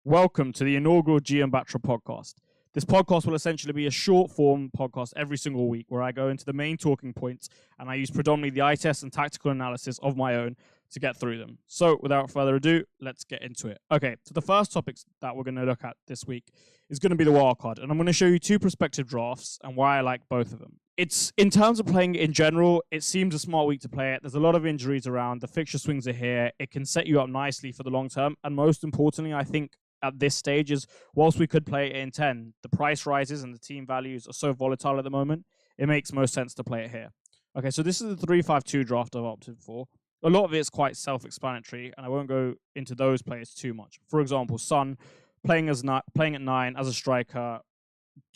Welcome to the inaugural Jian Batra podcast. This podcast will essentially be a short-form podcast every single week where I go into the main talking points and I use predominantly the eye test and tactical analysis of my own to get through them. So without further ado, let's get into it. Okay, so the first topics that we're going to look at this week is going to be the wildcard, and I'm going to show you two prospective drafts and why I like both of them. It's in terms of playing in general, it seems a smart week to play it. There's a lot of injuries around. The fixture swings are here. It can set you up nicely for the long term, and most importantly, I think at this stage is, whilst we could play it in 10, the price rises and the team values are so volatile at the moment, it makes most sense to play it here. Okay, so this is the 3-5-2 draft I've opted for. A lot of it is quite self-explanatory, and I won't go into those players too much. For example, Son, playing at 9 as a striker,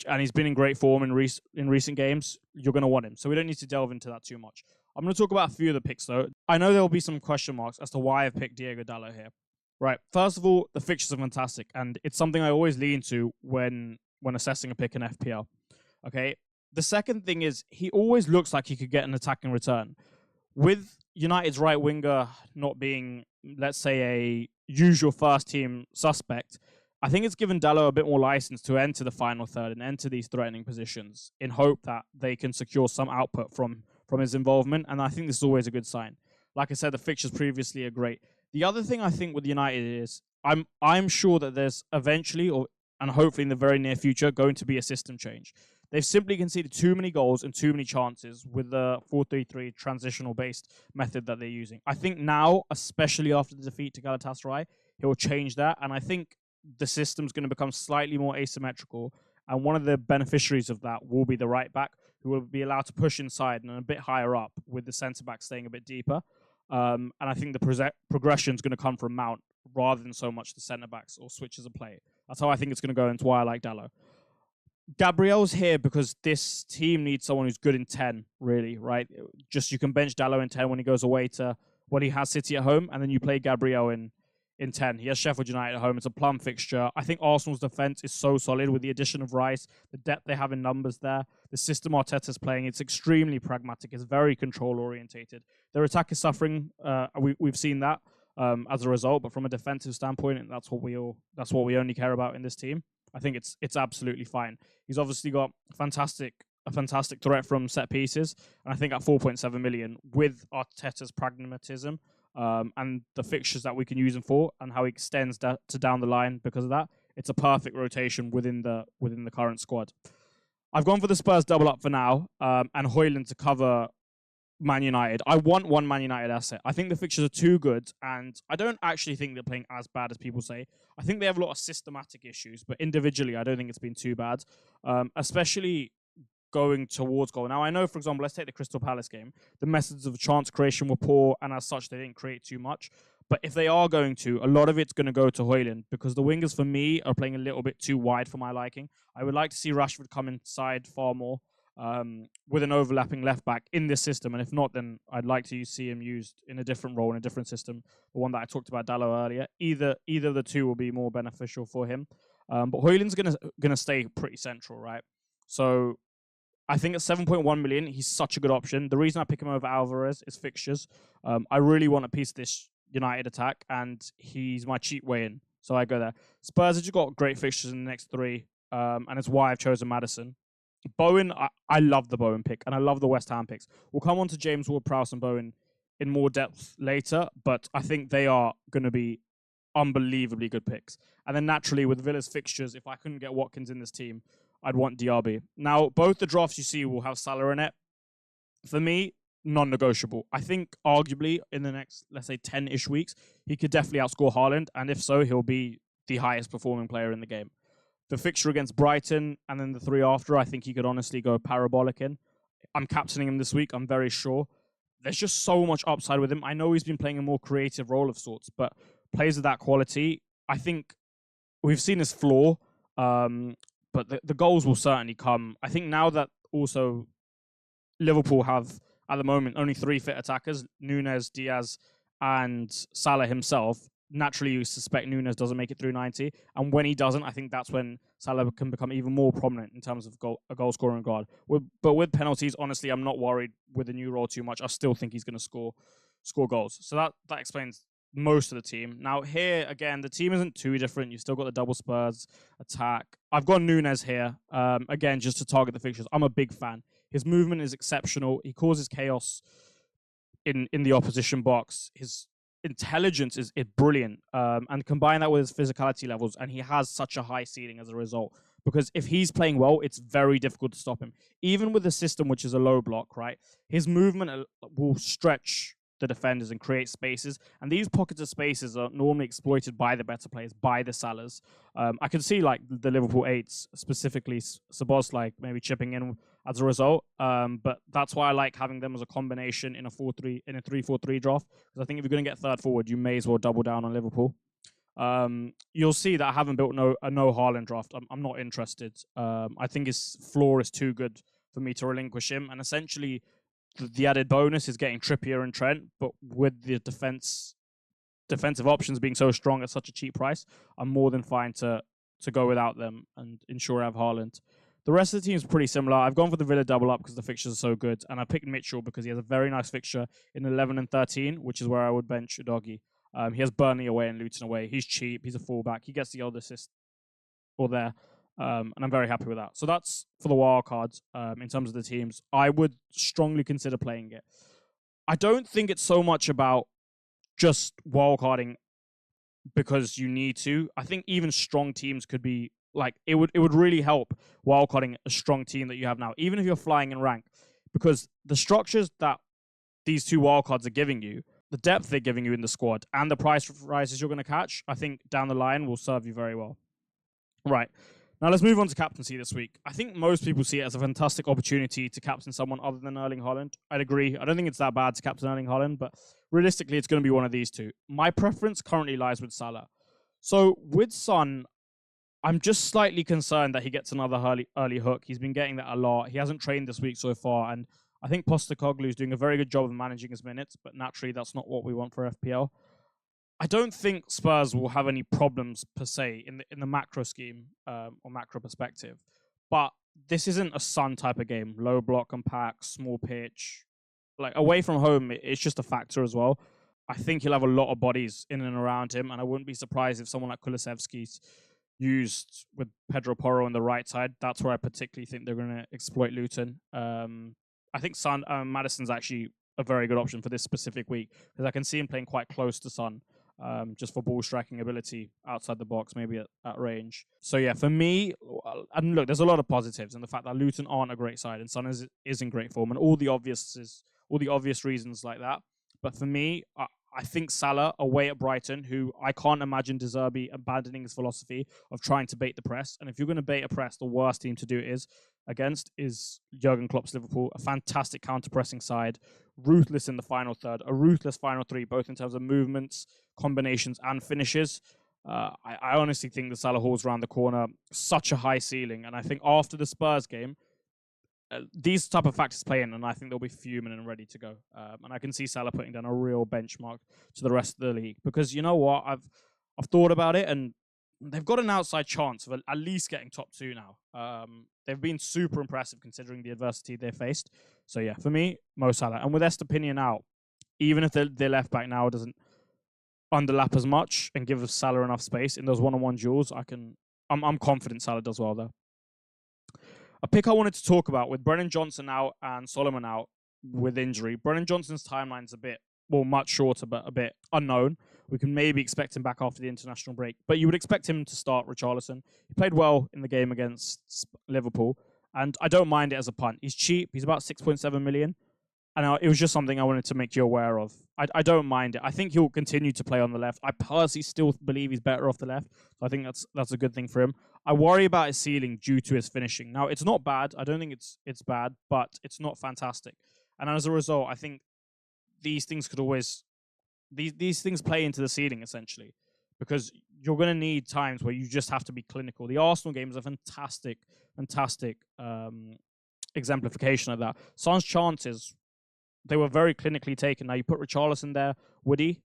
and he's been in great form in recent games, you're going to want him. So we don't need to delve into that too much. I'm going to talk about a few of the picks, though. I know there will be some question marks as to why I've picked Diogo Dalot here. Right. First of all, the fixtures are fantastic, and it's something I always lean to when assessing a pick in FPL. Okay. The second thing is he always looks like he could get an attacking return. With United's right winger not being, let's say, a usual first team suspect, I think it's given Dalot a bit more license to enter the final third and enter these threatening positions in hope that they can secure some output from his involvement, and I think this is always a good sign. Like I said, the fixtures previously are great. The other thing I think with United is I'm sure that there's eventually, and hopefully in the very near future, going to be a system change. They've simply conceded too many goals and too many chances with the 4-3-3 transitional-based method that they're using. I think now, especially after the defeat to Galatasaray, he'll change that, and I think the system's going to become slightly more asymmetrical, and one of the beneficiaries of that will be the right-back, who will be allowed to push inside and a bit higher up, with the centre-back staying a bit deeper. And I think the progression is going to come from Mount rather than so much the centre-backs or switches of play. That's how I think it's going to go, into why I like Dalot. Gabriel's here because this team needs someone who's good in 10, really, right? Just you can bench Dalot in 10 when he goes away to when he has City at home, and then you play Gabriel in 10. He has Sheffield United at home. It's a plum fixture. I think Arsenal's defence is so solid with the addition of Rice, the depth they have in numbers there, the system Arteta's playing. It's extremely pragmatic. It's very control-orientated. Their attack is suffering. We've seen that as a result, but from a defensive standpoint, and that's what we only care about in this team. I think it's absolutely fine. He's obviously got a fantastic threat from set pieces, and I think at 4.7 million with Arteta's pragmatism, and the fixtures that we can use him for, and how he extends to down the line because of that, it's a perfect rotation within the current squad. I've gone for the Spurs double up for now, and Højlund to cover Man United. I want one Man United asset. I think the fixtures are too good, and I don't actually think they're playing as bad as people say. I think they have a lot of systematic issues, but individually, I don't think it's been too bad, especially going towards goal. Now, I know, for example, let's take the Crystal Palace game. The methods of chance creation were poor, and as such, they didn't create too much. But if they are going to, a lot of it's going to go to Højlund, because the wingers, for me, are playing a little bit too wide for my liking. I would like to see Rashford come inside far more with an overlapping left-back in this system, and if not, then I'd like to see him used in a different role, in a different system, the one that I talked about Dalot earlier. Either of the two will be more beneficial for him. But Højlund's gonna stay pretty central, right? So I think at 7.1 million, he's such a good option. The reason I pick him over Alvarez is fixtures. I really want a piece of this United attack, and he's my cheap way in. So I go there. Spurs have just got great fixtures in the next three, and it's why I've chosen Maddison. Bowen, I love the Bowen pick, and I love the West Ham picks. We'll come on to James Ward-Prowse and Bowen in more depth later, but I think they are going to be unbelievably good picks. And then naturally, with Villa's fixtures, if I couldn't get Watkins in this team, I'd want Diaby. Now, both the drafts you see will have Salah in it. For me, non-negotiable. I think, arguably, in the next, let's say, 10-ish weeks, he could definitely outscore Haaland, and if so, he'll be the highest performing player in the game. The fixture against Brighton, and then the three after, I think he could honestly go parabolic in. I'm captaining him this week, I'm very sure. There's just so much upside with him. I know he's been playing a more creative role of sorts, but players of that quality, I think we've seen his flaw, but the goals will certainly come. I think now that also Liverpool have, at the moment, only 3 fit attackers, Núñez, Diaz, and Salah himself. Naturally, you suspect Núñez doesn't make it through 90. And when he doesn't, I think that's when Salah can become even more prominent in terms of a goal-scoring guard. But with penalties, honestly, I'm not worried with the new role too much. I still think he's going to score goals. So that explains most of the team. Now here, again, the team isn't too different. You've still got the double Spurs attack. I've got Nunes here, again, just to target the fixtures. I'm a big fan. His movement is exceptional. He causes chaos in the opposition box. His intelligence is brilliant, and combine that with his physicality levels, and he has such a high ceiling as a result. Because if he's playing well, it's very difficult to stop him. Even with the system, which is a low block, right? His movement will stretch the defenders and create spaces. And these pockets of spaces are normally exploited by the better players, by the Salahs. I can see like the Liverpool 8s, specifically Sabos, like maybe chipping in as a result. But that's why I like having them as a combination in a 3-4-3 draft. Because I think if you're going to get third forward, you may as well double down on Liverpool. You'll see that I haven't built a no Haaland draft. I'm not interested. I think his floor is too good for me to relinquish him. And essentially, the added bonus is getting Trippier and Trent, but with the defensive options being so strong at such a cheap price, I'm more than fine to go without them and ensure I have Haaland. The rest of the team is pretty similar. I've gone for the Villa double up because the fixtures are so good, and I picked Mitchell because he has a very nice fixture in 11 and 13, which is where I would bench Udogie. He has Burnley away and Luton away. He's cheap. He's a fullback. He gets the odd assist or there. And I'm very happy with that. So that's for the wild cards in terms of the teams. I would strongly consider playing it. I don't think it's so much about just wildcarding because you need to. I think even strong teams could be like it would really help wildcarding a strong team that you have now, even if you're flying in rank, because the structures that these two wildcards are giving you, the depth they're giving you in the squad, and the price rises you're going to catch, I think down the line will serve you very well. Right. Now let's move on to captaincy this week. I think most people see it as a fantastic opportunity to captain someone other than Erling Haaland. I'd agree. I don't think it's that bad to captain Erling Haaland, but realistically, it's going to be one of these two. My preference currently lies with Salah. So with Son, I'm just slightly concerned that he gets another early hook. He's been getting that a lot. He hasn't trained this week so far, and I think Postecoglou is doing a very good job of managing his minutes, but naturally, that's not what we want for FPL. I don't think Spurs will have any problems per se in the macro scheme or macro perspective, but this isn't a Sun type of game. Low block and pack, small pitch, like away from home, it's just a factor as well. I think he'll have a lot of bodies in and around him, and I wouldn't be surprised if someone like Kulusevski's used with Pedro Porro on the right side. That's where I particularly think they're going to exploit Luton. I think Maddison's actually a very good option for this specific week because I can see him playing quite close to Son. Just for ball striking ability outside the box, maybe at range. So yeah, for me, and look, there's a lot of positives in the fact that Luton aren't a great side and Son is in great form, and all the obvious reasons like that. But for me, I think Salah away at Brighton, who I can't imagine De Zerbi abandoning his philosophy of trying to bait the press. And if you're going to bait a press, the worst team to do it against is Jurgen Klopp's Liverpool, a fantastic counter-pressing side, ruthless in the final third, a ruthless final three, both in terms of movements, combinations, and finishes. I honestly think the Salah Hall's around the corner, such a high ceiling. And I think after the Spurs game, these type of factors play in, and I think they'll be fuming and ready to go. And I can see Salah putting down a real benchmark to the rest of the league. Because you know what? I've thought about it, and they've got an outside chance of at least getting top two now. They've been super impressive considering the adversity they faced. So yeah, for me, Mo Salah. And with Estepinian out, even if their left back now doesn't underlap as much and give Salah enough space in those one-on-one duels, I'm confident Salah does well there. A pick I wanted to talk about with Brennan Johnson out and Solomon out with injury. Brennan Johnson's timeline's much shorter, but a bit unknown. We can maybe expect him back after the international break, but you would expect him to start Richarlison. He played well in the game against Liverpool, and I don't mind it as a punt. He's cheap. He's about 6.7 million, and it was just something I wanted to make you aware of. I don't mind it. I think he'll continue to play on the left. I personally still believe he's better off the left. So I think that's a good thing for him. I worry about his ceiling due to his finishing. Now, it's not bad. I don't think it's bad, but it's not fantastic. And as a result, I think these things could always... These things play into the ceiling, essentially, because you're going to need times where you just have to be clinical. The Arsenal game is a fantastic exemplification of that. Son's chances... they were very clinically taken. Now, you put Richarlison there, would he?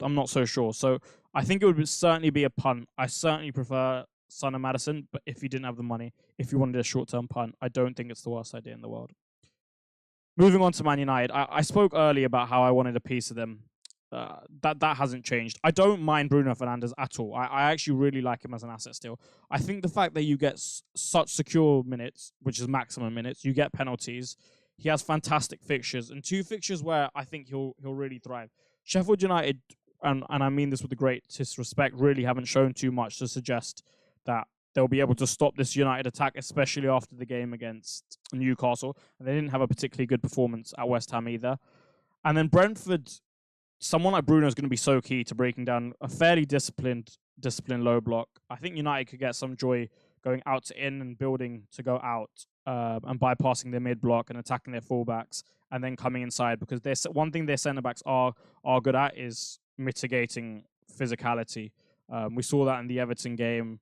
I'm not so sure. So I think it would certainly be a punt. I certainly prefer Son and Maddison, but if you didn't have the money, if you wanted a short-term punt, I don't think it's the worst idea in the world. Moving on to Man United. I spoke earlier about how I wanted a piece of them That hasn't changed. I don't mind Bruno Fernandes at all. I actually really like him as an asset still. I think the fact that you get such secure minutes, which is maximum minutes, you get penalties. He has fantastic fixtures and 2 fixtures where I think he'll really thrive. Sheffield United, and I mean this with the greatest respect, really haven't shown too much to suggest that they'll be able to stop this United attack, especially after the game against Newcastle. And they didn't have a particularly good performance at West Ham either. And then Brentford, someone like Bruno is going to be so key to breaking down a fairly disciplined low block. I think United could get some joy going out to in and building to go out and bypassing their mid block and attacking their fullbacks and then coming inside, because there's one thing their centre backs are good at is mitigating physicality. We saw that in the Everton game.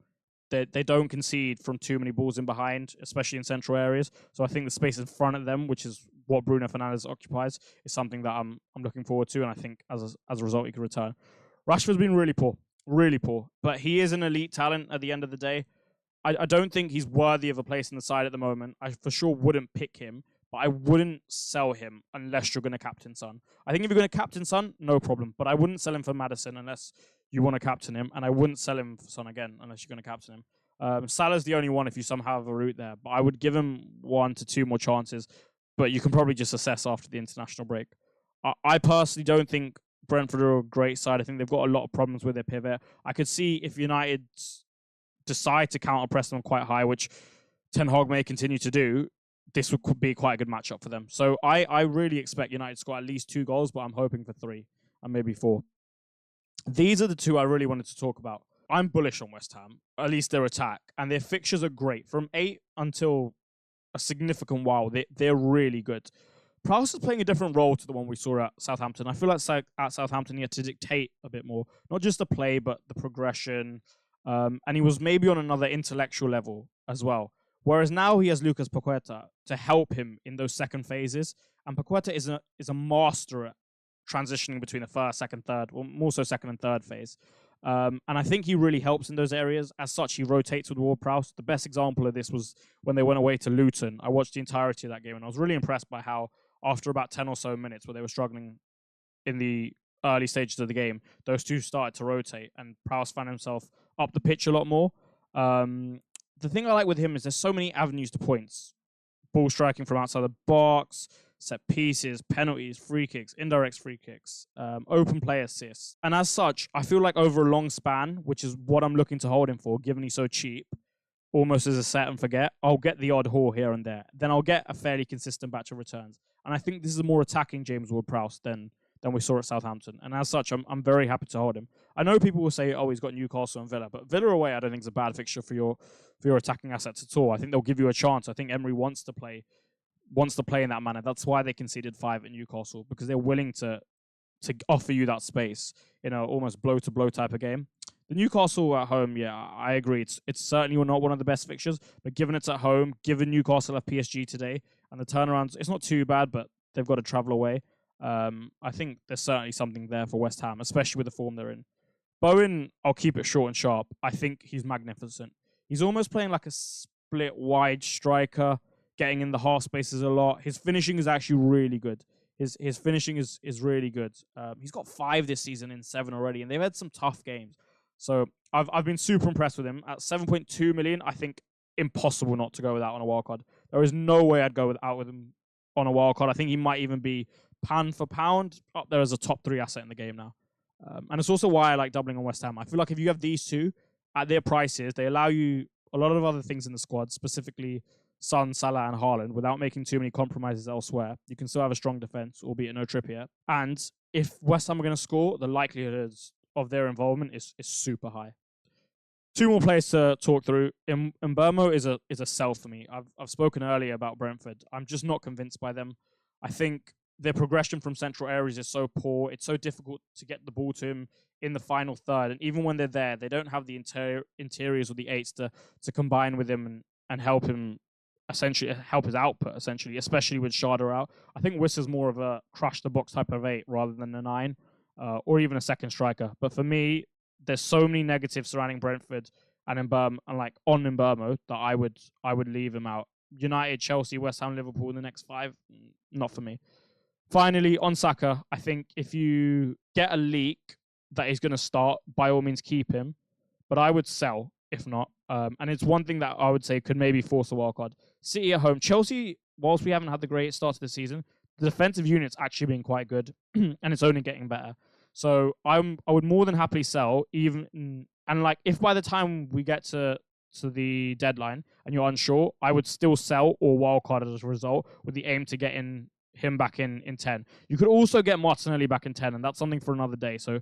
They don't concede from too many balls in behind, especially in central areas. So I think the space in front of them, which is what Bruno Fernandes occupies, is something that I'm looking forward to, and I think as a result he can return. Rashford's been really poor, but he is an elite talent at the end of the day. I don't think he's worthy of a place in the side at the moment. I for sure wouldn't pick him, but I wouldn't sell him unless you're going to captain Son. I think if you're going to captain Son, no problem, but I wouldn't sell him for Maddison unless you want to captain him, and I wouldn't sell him for Son again unless you're going to captain him. Salah's the only one if you somehow have a route there, but I would give him 1 to 2 more chances, but you can probably just assess after the international break. I personally don't think Brentford are a great side. I think they've got a lot of problems with their pivot. I could see if United decide to counter-press them quite high, which Ten Hag may continue to do, this could be quite a good matchup for them. So I really expect United to score at least 2 goals, but I'm hoping for 3 and maybe 4. These are the 2 I really wanted to talk about. I'm bullish on West Ham, at least their attack, and their fixtures are great. From 8 until a significant while, they're really good. Prowse is playing a different role to the one we saw at Southampton. I feel like at Southampton he had to dictate a bit more, not just the play, but the progression, and he was maybe on another intellectual level as well. Whereas now he has Lucas Paqueta to help him in those second phases, and Paqueta is a master at transitioning between the first, second, third, or more so second and third phase. And I think he really helps in those areas. As such, he rotates with Ward-Prowse. The best example of this was when they went away to Luton. I watched the entirety of that game, and I was really impressed by how, after about 10 or so minutes where they were struggling in the early stages of the game, those 2 started to rotate, and Prowse found himself up the pitch a lot more. The thing I like with him is there's so many avenues to points. Ball striking from outside the box, set pieces, penalties, free kicks, indirect free kicks, open play assists. And as such, I feel like over a long span, which is what I'm looking to hold him for, given he's so cheap, almost as a set and forget, I'll get the odd haul here and there. Then I'll get a fairly consistent batch of returns. And I think this is a more attacking James Ward-Prowse than we saw at Southampton. And as such, I'm very happy to hold him. I know people will say, oh, he's got Newcastle and Villa, but Villa away I don't think is a bad fixture for your attacking assets at all. I think they'll give you a chance. I think Emery wants to play in that manner. That's why they conceded 5 at Newcastle, because they're willing to offer you that space in a almost blow-to-blow type of game. The Newcastle at home, yeah, I agree. It's certainly not one of the best fixtures, but given it's at home, given Newcastle have PSG today, and the turnarounds, it's not too bad, but they've got to travel away. I think there's certainly something there for West Ham, especially with the form they're in. Bowen, I'll keep it short and sharp. I think he's magnificent. He's almost playing like a split wide striker, getting in the half spaces a lot. His finishing is actually really good. His finishing is really good. He's got 5 this season in 7 already, and they've had some tough games. So I've been super impressed with him. At 7.2 million, I think impossible not to go without on a wildcard. There is no way I'd go without with him on a wildcard. I think he might even be pound for pound up there as a top 3 asset in the game now. And it's also why I like doubling on West Ham. I feel like if you have these 2 at their prices, they allow you a lot of other things in the squad, specifically Son, Salah, and Haaland, without making too many compromises elsewhere. You can still have a strong defense, albeit no Trippier. And if West Ham are going to score, the likelihood of their involvement is super high. 2 more players to talk through. Mbeumo is a sell for me. I've spoken earlier about Brentford. I'm just not convinced by them. I think their progression from central areas is so poor. It's so difficult to get the ball to him in the final third. And even when they're there, they don't have the interiors or the 8s to combine with him and help him, essentially, help his output, essentially, especially with Sharda out. I think Wiss is more of a crush-the-box type of 8 rather than a 9, or even a second striker. But for me, there's so many negatives surrounding Brentford and Mbeumo that I would leave him out. United, Chelsea, West Ham, Liverpool in the next 5, not for me. Finally, on Saka, I think if you get a leak that he's going to start, by all means keep him. But I would sell if not. And it's one thing that I would say could maybe force a wildcard. City at home. Chelsea, whilst we haven't had the great start to the season, the defensive unit's actually been quite good, and it's only getting better. So I would more than happily sell, even and like if by the time we get to the deadline and you're unsure, I would still sell or wildcard as a result with the aim to get him back in 10. You could also get Martinelli back in 10, and that's something for another day. So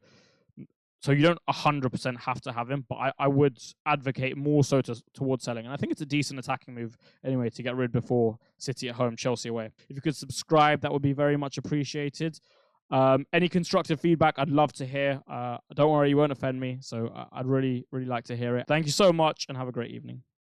you don't 100% have to have him, but I would advocate more so towards selling. And I think it's a decent attacking move anyway to get rid before City at home, Chelsea away. If you could subscribe, that would be very much appreciated. Any constructive feedback, I'd love to hear. Don't worry, you won't offend me. So I'd really, really like to hear it. Thank you so much and have a great evening.